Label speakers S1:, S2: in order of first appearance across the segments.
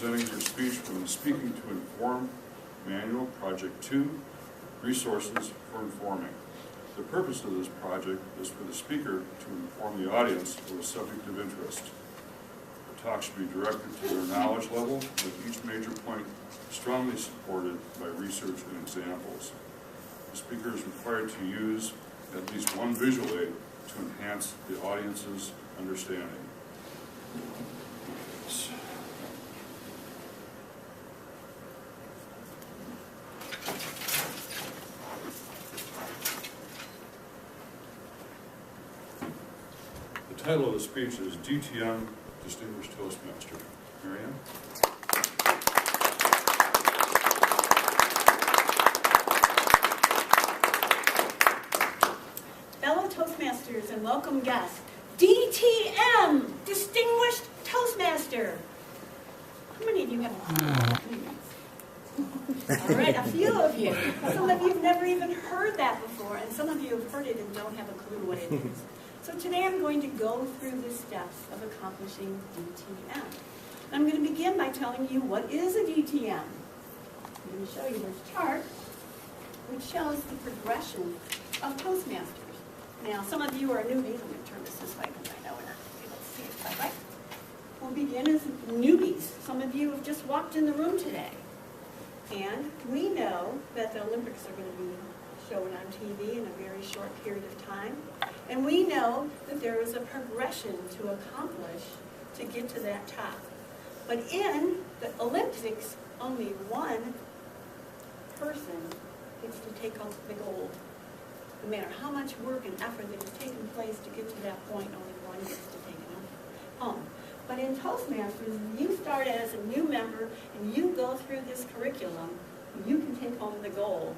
S1: presenting your speech when speaking to inform manual project 2, resources for informing. The purpose of this project is for the speaker to inform the audience of a subject of interest. The talk should be directed to their knowledge level, with each major point strongly supported by research and examples. The speaker is required to use at least one visual aid to enhance the audience's understanding. The title of the speech is DTM, Distinguished Toastmaster. Marianne?
S2: Fellow Toastmasters and welcome guests, DTM, Distinguished Toastmaster. How many of you have? All right, a few of you. Some of you have never even heard that before, and some of you have heard it and don't have a clue what it is. So today I'm going to go through the steps of accomplishing DTM. I'm going to begin by telling you what is a DTM. I'm going to show you this chart, which shows the progression of Toastmasters. Now, some of you are newbies. I'm going to turn this way because I know we're not able to see it quite right. We'll begin as newbies. Some of you have just walked in the room today. And we know that the Olympics are going to be shown on TV in a very short period of time. And we know that there is a progression to accomplish to get to that top. But in the Olympics, only one person gets to take home the gold. No matter how much work and effort that has taken place to get to that point, only one gets to take it home. But in Toastmasters, you start as a new member and you go through this curriculum, you can take home the gold,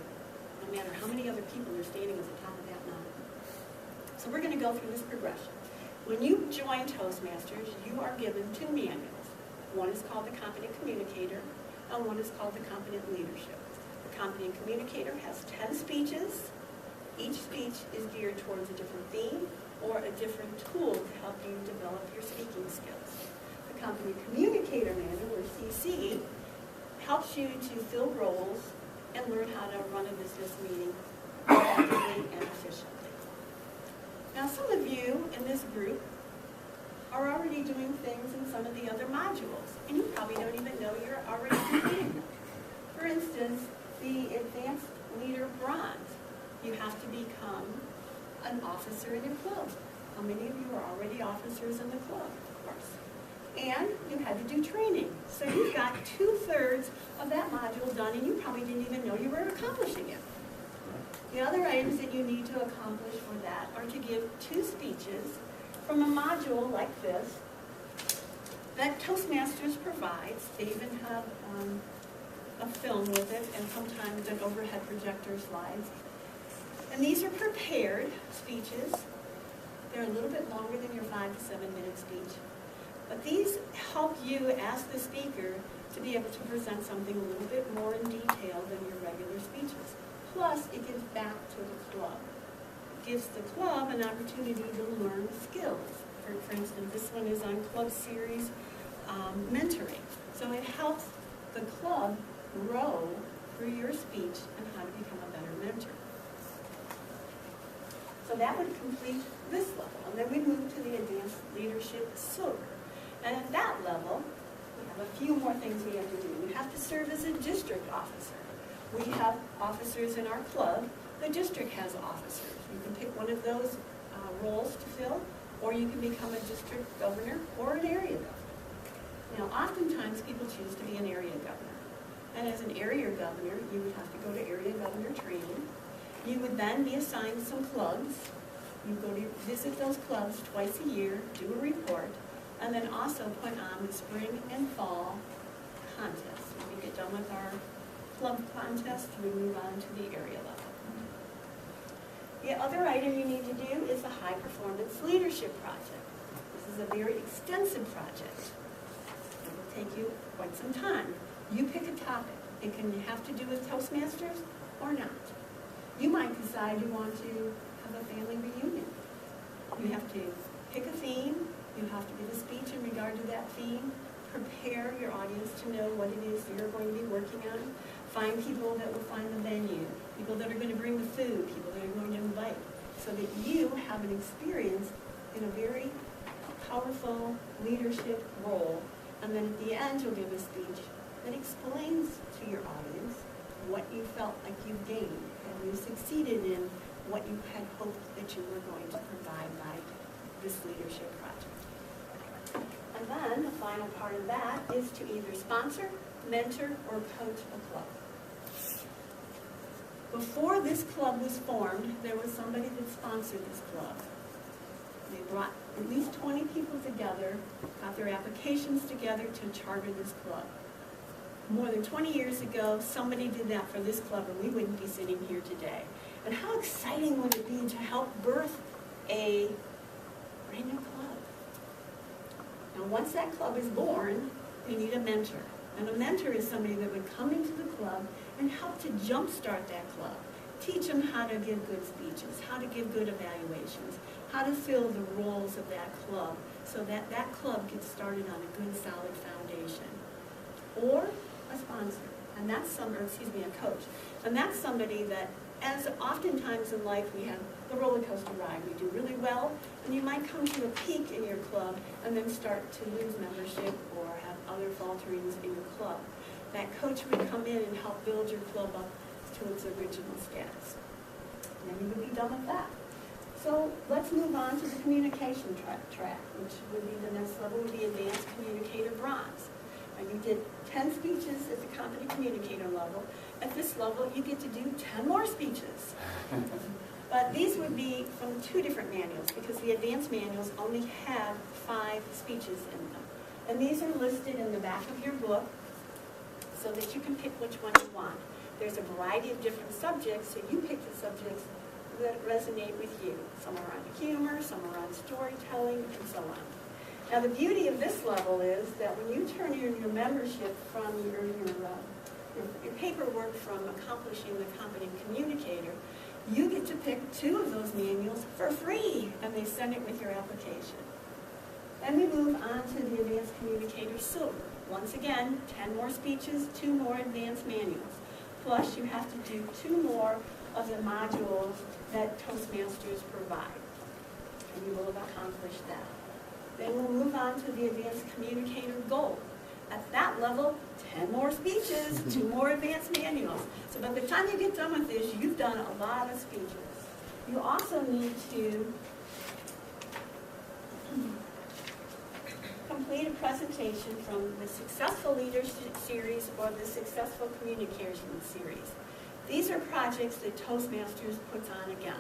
S2: no matter how many other people are standing at the top of that mountain. So we're going to go through this progression. When you join Toastmasters, you are given 2 manuals. One is called the Competent Communicator, and one is called the Competent Leadership. The Competent Communicator has 10 speeches. Each speech is geared towards a different theme or a different tool to help you develop your speaking skills. The Competent Communicator Manual, or CC, helps you to fill roles and learn how to run a business meeting effectively and efficiently. Now, some of you in this group are already doing things in some of the other modules, and you probably don't even know you're already completing them. For instance, the Advanced Leader Bronze. You have to become an officer in your club. How many of you are already officers in the club? Of course. And you had to do training. So you've got 2/3 of that module done, and you probably didn't even know you were accomplishing it. The other items that you need to accomplish for that are to give 2 speeches from a module like this that Toastmasters provides. They even have a film with it, and sometimes an overhead projector slides. And these are prepared speeches. They're a little bit longer than your 5 to 7 minute speech. But these help you as the speaker to be able to present something a little bit more in detail than your regular speeches. Plus, it gives back to the club. It gives the club an opportunity to learn skills. For instance, this one is on Club Series mentoring. So it helps the club grow through your speech and how to become a better mentor. So that would complete this level. And then we move to the Advanced Leadership Silver. And at that level, we have a few more things we have to do. We have to serve as a district officer. We have officers in our club. The district has officers. You can pick one of those roles to fill, or you can become a district governor or an area governor. Now, oftentimes people choose to be an area governor. And as an area governor, you would have to go to area governor training. You would then be assigned some clubs. You go to visit those clubs twice a year, do a report, and then also put on the spring and fall contests. When we get done with our club contest, we move on to the area level. The other item you need to do is the High Performance Leadership Project. This is a very extensive project. It will take you quite some time. You pick a topic. It can have to do with Toastmasters or not. You might decide you want to have a family reunion. You have to pick a theme. You have to give a speech in regard to that theme, prepare your audience to know what it is that you're going to be working on. Find people that will find the venue, people that are going to bring the food, people that are going to invite, so that you have an experience in a very powerful leadership role. And then at the end, you'll give a speech that explains to your audience what you felt like you gained and you succeeded in what you had hoped that you were going to provide by this leadership project. And then the final part of that is to either sponsor, mentor, or coach a club. Before this club was formed, there was somebody that sponsored this club. They brought at least 20 people together, got their applications together to charter this club. More than 20 years ago, somebody did that for this club, and we wouldn't be sitting here today. And how exciting would it be to help birth a brand new club? Now, once that club is born, you need a mentor. And a mentor is somebody that would come into the club and help to jumpstart that club. Teach them how to give good speeches, how to give good evaluations, how to fill the roles of that club so that that club gets started on a good, solid foundation. Or a sponsor, and that's a coach. And that's somebody that, as oftentimes in life we have the roller coaster ride. We do really well, and you might come to a peak in your club and then start to lose membership or have other falterings in your club. That coach would come in and help build your club up to its original status. And then you would be done with that. So let's move on to the communication track, which would be the next level, would be Advanced Communicator Bronze. And you did 10 speeches at the Competent Communicator level. At this level, you get to do 10 more speeches. But these would be from 2 different manuals, because the advanced manuals only have 5 speeches in them. And these are listed in the back of your book so that you can pick which one you want. There's a variety of different subjects, so you pick the subjects that resonate with you. Some are on humor, some are on storytelling, and so on. Now, the beauty of this level is that when you turn in your membership from your paperwork from accomplishing the Competent Communicator, you get to pick 2 of those manuals for free, and they send it with your application. Then we move on to the Advanced Communicator Silver. Once again, 10 more speeches, 2 more advanced manuals. Plus, you have to do 2 more of the modules that Toastmasters provide, and you will have accomplished that. Then we'll move on to the Advanced Communicator Gold. At that level, 10 more speeches, 2 more advanced manuals. So by the time you get done with this, you've done a lot of speeches. You also need to complete a presentation from the Successful Leadership Series or the Successful Communication Series. These are projects that Toastmasters puts on again.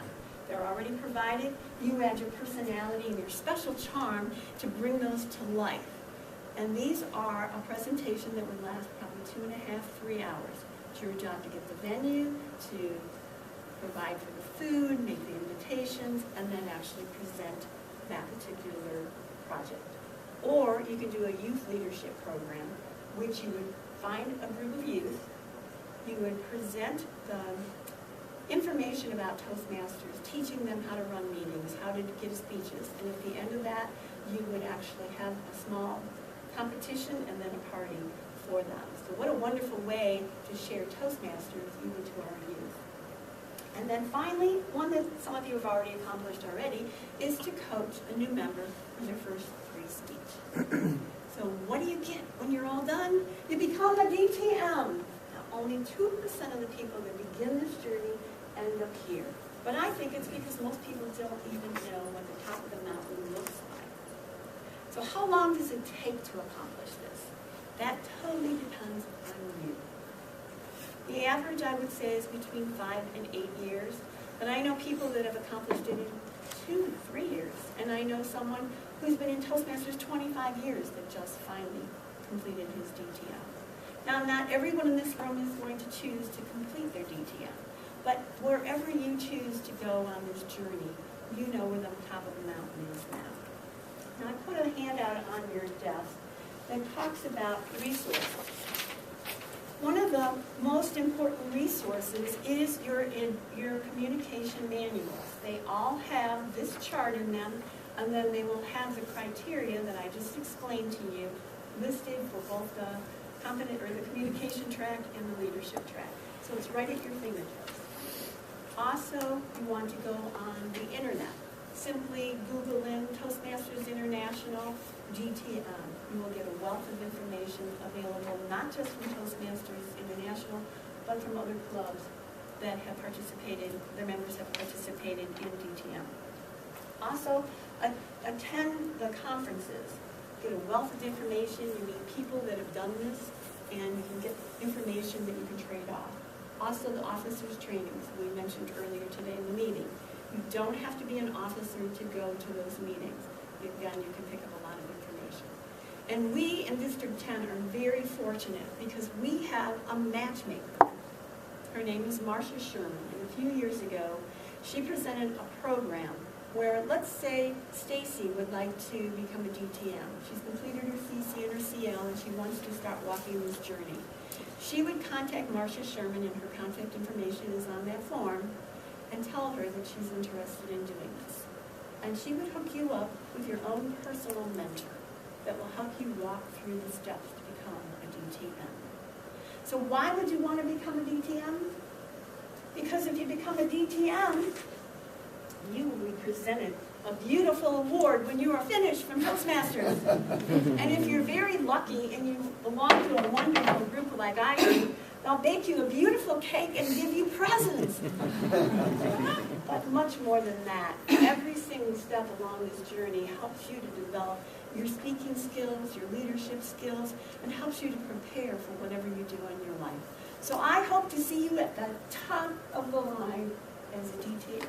S2: They're already provided. You add your personality and your special charm to bring those to life. And these are a presentation that would last probably 2.5, 3 hours. It's your job to get the venue, to provide for the food, make the invitations, and then actually present that particular project. Or you could do a youth leadership program, which you would find a group of youth. You would present the information about Toastmasters, teaching them how to run meetings, how to give speeches. And at the end of that, you would actually have a small competition and then a party for them. So what a wonderful way to share Toastmasters even to our youth. And then finally, one that some of you have already accomplished already, is to coach a new member in their first 3 speech. So what do you get when you're all done? You become a DTM. Now, only 2% of the people that begin this journey end up here. But I think it's because most people don't even know what the top of the mountain looks like. So how long does it take to accomplish this? That totally depends on you. The average, I would say, is between 5 and 8 years. But I know people that have accomplished it in 2 to 3 years. And I know someone who's been in Toastmasters 25 years that just finally completed his DTM. Now, not everyone in this room is going to choose to complete their DTM. But wherever you choose to go on this journey, you know where the top of the mountain is now. Now, I put a handout on your desk that talks about resources. One of the most important resources is your communication manuals. They all have this chart in them, and then they will have the criteria that I just explained to you listed for both the communication track and the leadership track. So it's right at your fingertips. Also, you want to go on the internet. Simply Google in Toastmasters International, DTM. You will get a wealth of information available, not just from Toastmasters International, but from other clubs that have participated, their members have participated in DTM. Also, attend the conferences. Get a wealth of information. You meet people that have done this, and you can get information that you can trade off. Also, the officers' trainings we mentioned earlier today in the meeting. You don't have to be an officer to go to those meetings. Again, you can pick up a lot of information. And we in District 10 are very fortunate because we have a matchmaker. Her name is Marcia Sherman, and a few years ago, she presented a program where, let's say, Stacy would like to become a DTM. She's completed her CC and her CL, and she wants to start walking this journey. She would contact Marcia Sherman, and her contact information is on that form, and tell her that she's interested in doing this. And she would hook you up with your own personal mentor that will help you walk through the steps to become a DTM. So why would you want to become a DTM? Because if you become a DTM, you will be presented a beautiful award when you are finished from Toastmasters. And if you're very lucky and you belong to a wonderful group like I do, they'll bake you a beautiful cake and give you presents. But much more than that, every single step along this journey helps you to develop your speaking skills, your leadership skills, and helps you to prepare for whatever you do in your life. So I hope to see you at the top of the line as a DTM.